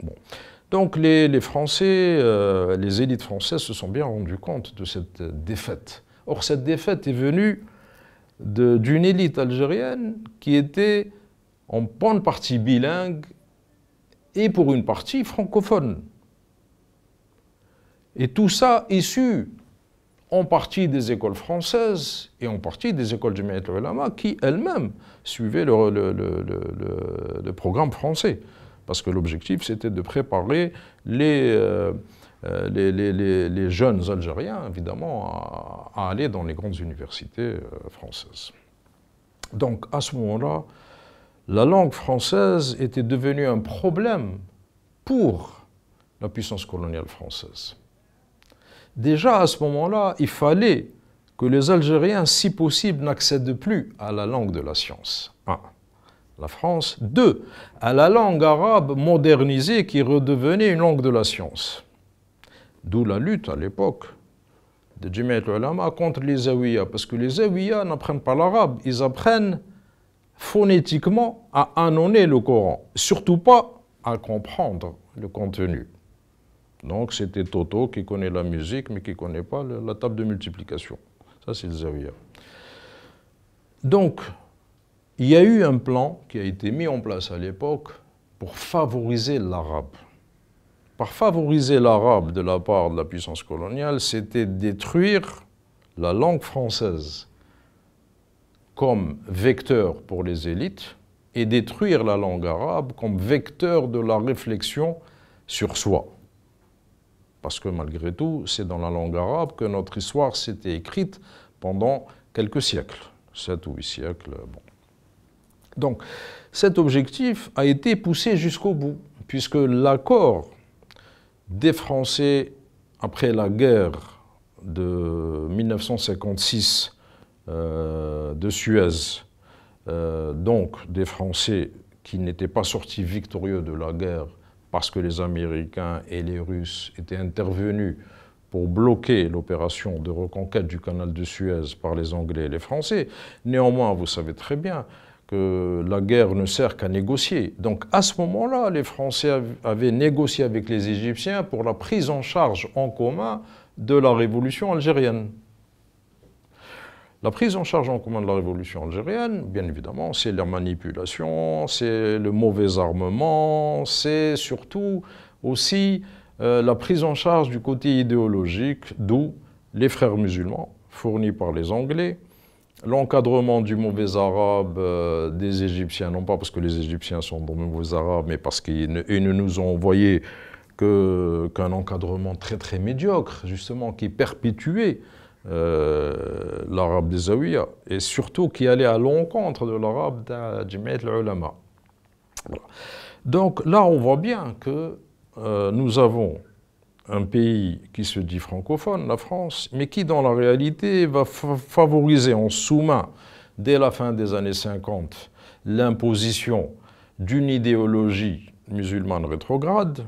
Bon. Donc les Français, les élites françaises se sont bien rendues compte de cette défaite. Or, cette défaite est venue d'une élite algérienne qui était en bonne partie bilingue et pour une partie francophone. Et tout ça issu en partie des écoles françaises et en partie des écoles Jamiat al-Ulama qui elles-mêmes suivaient le programme français. Parce que l'objectif, c'était de préparer les jeunes Algériens, évidemment, à aller dans les grandes universités françaises. Donc, à ce moment-là, la langue française était devenue un problème pour la puissance coloniale française. Déjà, à ce moment-là, il fallait que les Algériens, si possible, n'accèdent plus à la langue de la science. 1. La France. 2. À la langue arabe modernisée qui redevenait une langue de la science. D'où la lutte, à l'époque, de Jamiat al-Ulama contre les Zaouïas. Parce que les Zaouïas n'apprennent pas l'arabe, ils apprennent phonétiquement à annoncer le Coran. Surtout pas à comprendre le contenu. Donc c'était Toto qui connaît la musique, mais qui ne connaît pas la table de multiplication. Ça, c'est le Zawiya. Donc, il y a eu un plan qui a été mis en place à l'époque pour favoriser l'arabe. Par favoriser l'arabe de la part de la puissance coloniale, c'était détruire la langue française comme vecteur pour les élites et détruire la langue arabe comme vecteur de la réflexion sur soi. Parce que malgré tout, c'est dans la langue arabe que notre histoire s'était écrite pendant quelques siècles, 7 ou 8 siècles. Bon. Donc, cet objectif a été poussé jusqu'au bout, puisque l'accord des Français après la guerre de 1956 de Suez, donc des Français qui n'étaient pas sortis victorieux de la guerre parce que les Américains et les Russes étaient intervenus pour bloquer l'opération de reconquête du canal de Suez par les Anglais et les Français. Néanmoins, vous savez très bien que la guerre ne sert qu'à négocier. Donc à ce moment-là, les Français avaient négocié avec les Égyptiens pour la prise en charge en commun de la révolution algérienne. La prise en charge en commun de la révolution algérienne, bien évidemment, c'est la manipulation, c'est le mauvais armement, c'est surtout aussi la prise en charge du côté idéologique, d'où les frères musulmans fournis par les Anglais, l'encadrement du mauvais arabe des Égyptiens, non pas parce que les Égyptiens sont de mauvais arabes, mais parce qu'ils ne nous ont envoyé qu'un encadrement très très médiocre, justement, qui perpétuait l'arabe des Zaouïas, et surtout qui allait à l'encontre de l'arabe de Jamiat al-Ulama. Voilà. Donc là, on voit bien que nous avons un pays qui se dit francophone, la France, mais qui dans la réalité va favoriser en sous-main, dès la fin des années 50, l'imposition d'une idéologie musulmane rétrograde,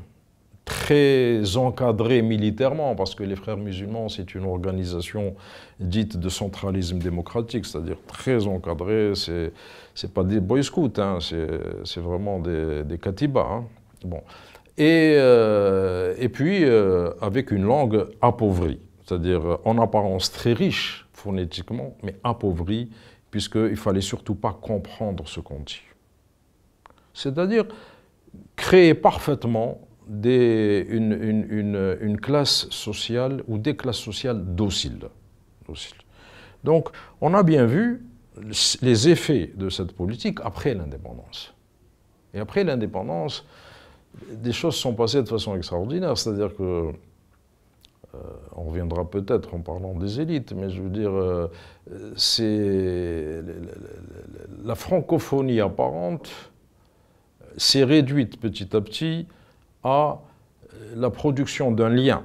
très encadrée militairement, parce que les Frères musulmans, c'est une organisation dite de centralisme démocratique, c'est-à-dire très encadrée, c'est pas des boy scouts, hein, c'est vraiment des katibas. Hein. Bon. Et puis, avec une langue appauvrie, c'est-à-dire en apparence très riche phonétiquement, mais appauvrie, puisqu'il ne fallait surtout pas comprendre ce qu'on dit. C'est-à-dire créer parfaitement une classe sociale ou des classes sociales dociles. Donc, on a bien vu les effets de cette politique après l'indépendance. Et après l'indépendance, des choses sont passées de façon extraordinaire, c'est-à-dire que, on reviendra peut-être en parlant des élites, mais je veux dire, la francophonie apparente s'est réduite petit à petit à la production d'un lien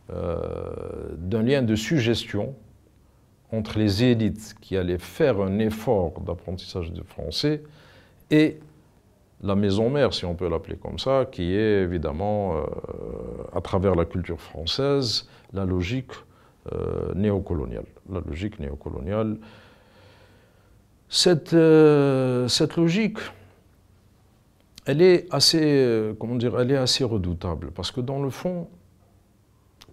de suggestion entre les élites qui allaient faire un effort d'apprentissage du français et la maison mère, si on peut l'appeler comme ça, qui est évidemment, à travers la culture française, la logique néocoloniale. La logique néocoloniale. Cette logique elle est assez, comment dire, elle est assez redoutable. Parce que dans le fond,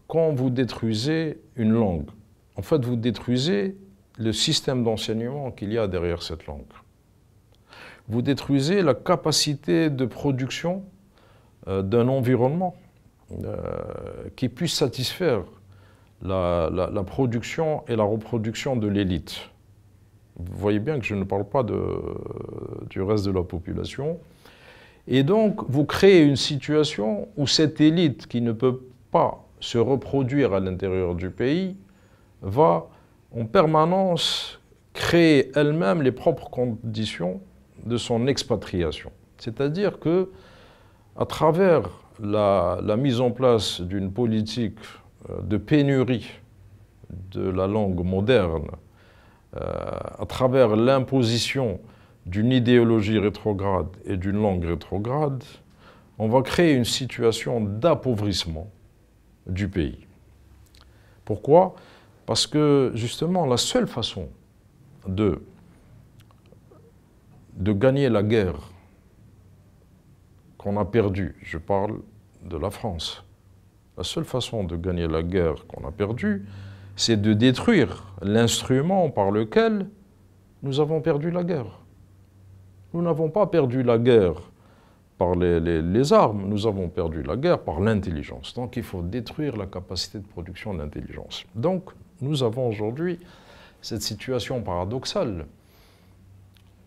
quand vous détruisez une langue, en fait, vous détruisez le système d'enseignement qu'il y a derrière cette langue. Vous détruisez la capacité de production d'un environnement qui puisse satisfaire la production et la reproduction de l'élite. Vous voyez bien que je ne parle pas du reste de la population. Et donc, vous créez une situation où cette élite qui ne peut pas se reproduire à l'intérieur du pays va en permanence créer elle-même les propres conditions de son expatriation. C'est-à-dire que, à travers la mise en place d'une politique de pénurie de la langue moderne, à travers l'imposition d'une idéologie rétrograde et d'une langue rétrograde, on va créer une situation d'appauvrissement du pays. Pourquoi? Parce que, justement, la seule façon de gagner la guerre qu'on a perdue, je parle de la France, la seule façon de gagner la guerre qu'on a perdue, c'est de détruire l'instrument par lequel nous avons perdu la guerre. Nous n'avons pas perdu la guerre par les armes, nous avons perdu la guerre par l'intelligence. Donc il faut détruire la capacité de production de l'intelligence. Donc nous avons aujourd'hui cette situation paradoxale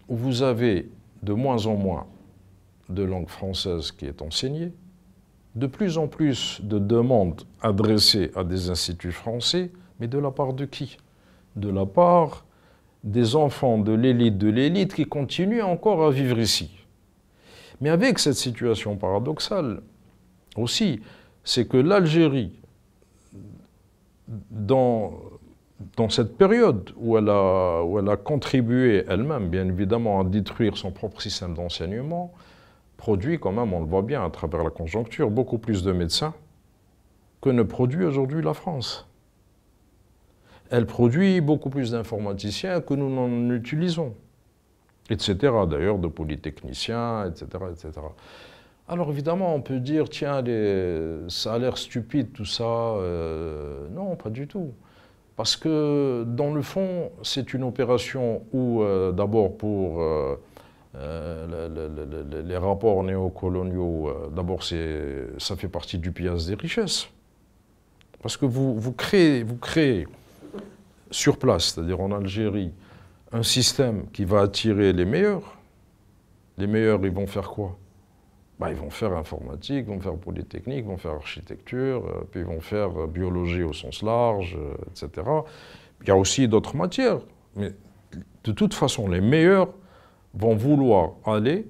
où vous avez de moins en moins de langue française qui est enseignée, de plus en plus de demandes adressées à des instituts français, mais de la part de qui? De la part des enfants de l'élite qui continuent encore à vivre ici. Mais avec cette situation paradoxale aussi, c'est que l'Algérie, dans cette période où elle a contribué elle-même, bien évidemment, à détruire son propre système d'enseignement, produit quand même, on le voit bien à travers la conjoncture, beaucoup plus de médecins que ne produit aujourd'hui la France. Elle produit beaucoup plus d'informaticiens que nous n'en utilisons, etc. D'ailleurs, de polytechniciens, etc., etc. Alors évidemment, on peut dire, tiens, ça a l'air stupide tout ça. Non, pas du tout. Parce que, dans le fond, c'est une opération où, d'abord pour les rapports néocoloniaux, d'abord ça fait partie du pillage des richesses. Parce que vous créez sur place, c'est-à-dire en Algérie, un système qui va attirer les meilleurs. Les meilleurs, ils vont faire quoi? Ils vont faire informatique, ils vont faire polytechnique, ils vont faire architecture, puis ils vont faire biologie au sens large, etc. Il y a aussi d'autres matières, mais de toute façon, les meilleurs vont vouloir aller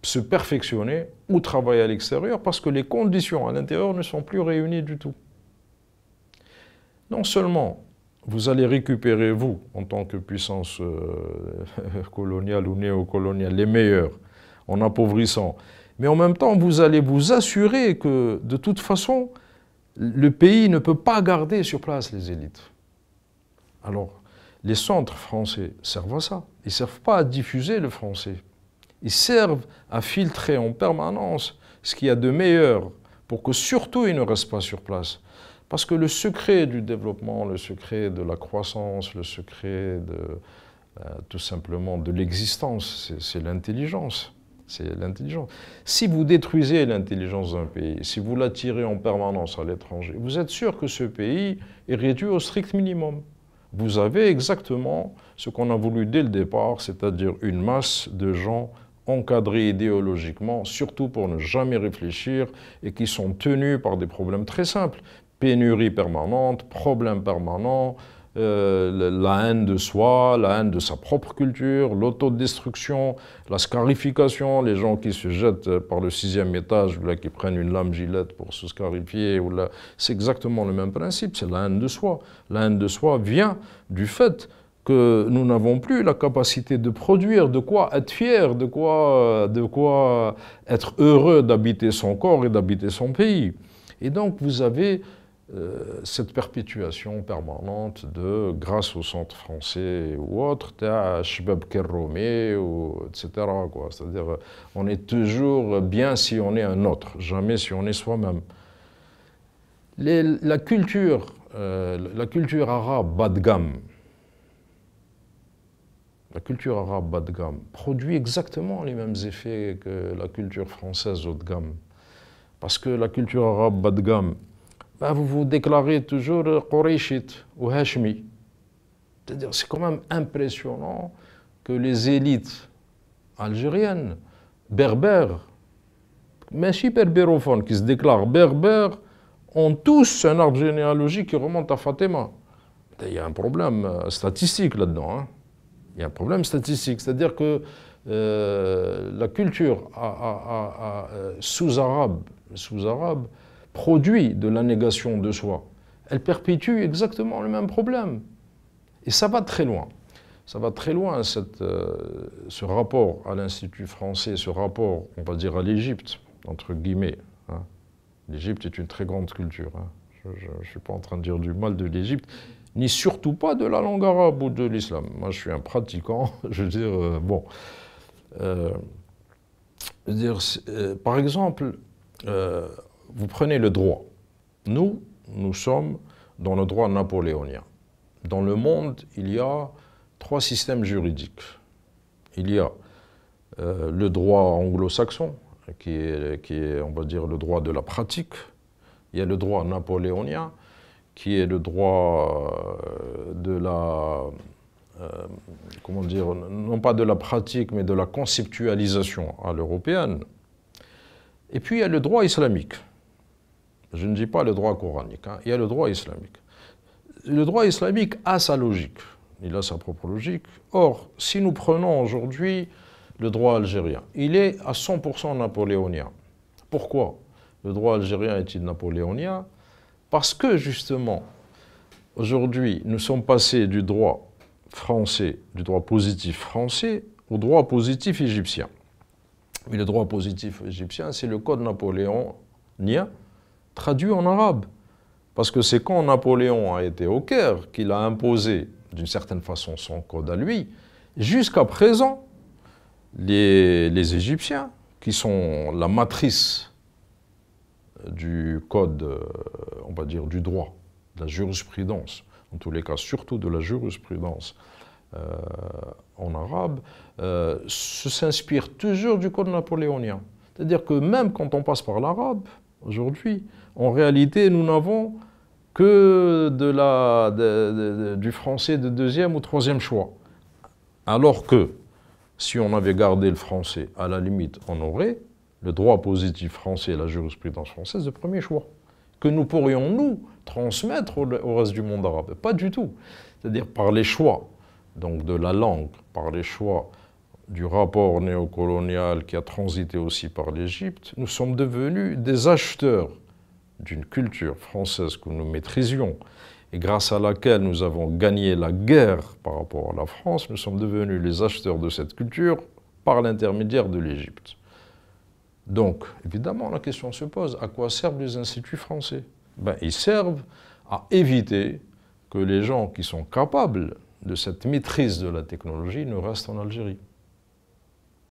se perfectionner ou travailler à l'extérieur parce que les conditions à l'intérieur ne sont plus réunies du tout. Non seulement vous allez récupérer, vous, en tant que puissance coloniale ou néocoloniale, les meilleurs en appauvrissant, mais en même temps, vous allez vous assurer que, de toute façon, le pays ne peut pas garder sur place les élites. Alors, les centres français servent à ça. Ils ne servent pas à diffuser le français. Ils servent à filtrer en permanence ce qu'il y a de meilleur pour que surtout ils ne restent pas sur place. Parce que le secret du développement, le secret de la croissance, le secret tout simplement de l'existence, c'est l'intelligence. C'est l'intelligence. Si vous détruisez l'intelligence d'un pays, si vous l'attirez en permanence à l'étranger, vous êtes sûr que ce pays est réduit au strict minimum. Vous avez exactement ce qu'on a voulu dès le départ, c'est-à-dire une masse de gens encadrés idéologiquement, surtout pour ne jamais réfléchir, et qui sont tenus par des problèmes très simples. Pénurie permanente, problèmes permanents, la haine de soi, la haine de sa propre culture, l'autodestruction, la scarification, les gens qui se jettent par le 6e étage, ou là, qui prennent une lame gilette pour se scarifier, c'est exactement le même principe, c'est la haine de soi. La haine de soi vient du fait que nous n'avons plus la capacité de produire, de quoi être fier, de quoi être heureux d'habiter son corps et d'habiter son pays. Et donc vous avez cette perpétuation permanente de, grâce au centre français ou autre, Shbab Kerromé, etc. C'est-à-dire, on est toujours bien si on est un autre, jamais si on est soi-même. La culture arabe bas de gamme, produit exactement les mêmes effets que la culture française haut de gamme. Parce que la culture arabe bas de gamme, ben vous vous déclarez toujours Qurayshite ou Hashmi. C'est-à-dire, c'est quand même impressionnant que les élites algériennes, berbères, mais si berbérophones, qui se déclarent berbères, ont tous un arbre généalogique qui remonte à Fatima. Il y a un problème statistique là-dedans. Hein. Il y a un problème statistique, c'est-à-dire que la culture sous-arabe produit de la négation de soi. Elle perpétue exactement le même problème. Et ça va très loin. Ça va très loin, ce rapport à l'Institut français, ce rapport, on va dire, à l'Égypte, entre guillemets. Hein. L'Égypte est une très grande culture. Hein. Je ne suis pas en train de dire du mal de l'Égypte, ni surtout pas de la langue arabe ou de l'islam. Moi, je suis un pratiquant, je veux dire, bon. Par exemple, vous prenez le droit. Nous sommes dans le droit napoléonien. Dans le monde, il y a 3 systèmes juridiques. Il y a le droit anglo-saxon, qui est, on va dire, le droit de la pratique. Il y a le droit napoléonien, qui est le droit de la, comment dire, non pas de la pratique, mais de la conceptualisation à l'européenne. Et puis il y a le droit islamique. Je ne dis pas le droit coranique, hein. Il y a le droit islamique. Le droit islamique a sa logique, il a sa propre logique. Or, si nous prenons aujourd'hui le droit algérien, il est à 100% napoléonien. Pourquoi le droit algérien est-il napoléonien? Parce que, justement, aujourd'hui, nous sommes passés du droit français, du droit positif français, au droit positif égyptien. Mais le droit positif égyptien, c'est le code napoléonien traduit en arabe. Parce que c'est quand Napoléon a été au Caire qu'il a imposé, d'une certaine façon, son code à lui. Jusqu'à présent, les Égyptiens, qui sont la matrice du code, on va dire, du droit, de la jurisprudence, en tous les cas, surtout de la jurisprudence en arabe, s'inspirent toujours du code napoléonien. C'est-à-dire que même quand on passe par l'arabe, aujourd'hui, en réalité, nous n'avons que du français de 2e ou 3e choix. Alors que, si on avait gardé le français, à la limite, on aurait le droit positif français et la jurisprudence française de 1er choix. Que nous pourrions, nous, transmettre au reste du monde arabe. Pas du tout. C'est-à-dire par les choix, donc de la langue, par les choix du rapport néocolonial qui a transité aussi par l'Égypte, nous sommes devenus des acheteurs d'une culture française que nous maîtrisions et grâce à laquelle nous avons gagné la guerre par rapport à la France, nous sommes devenus les acheteurs de cette culture par l'intermédiaire de l'Égypte. Donc, évidemment, la question se pose, à quoi servent les instituts français? Ben, ils servent à éviter que les gens qui sont capables de cette maîtrise de la technologie ne restent en Algérie.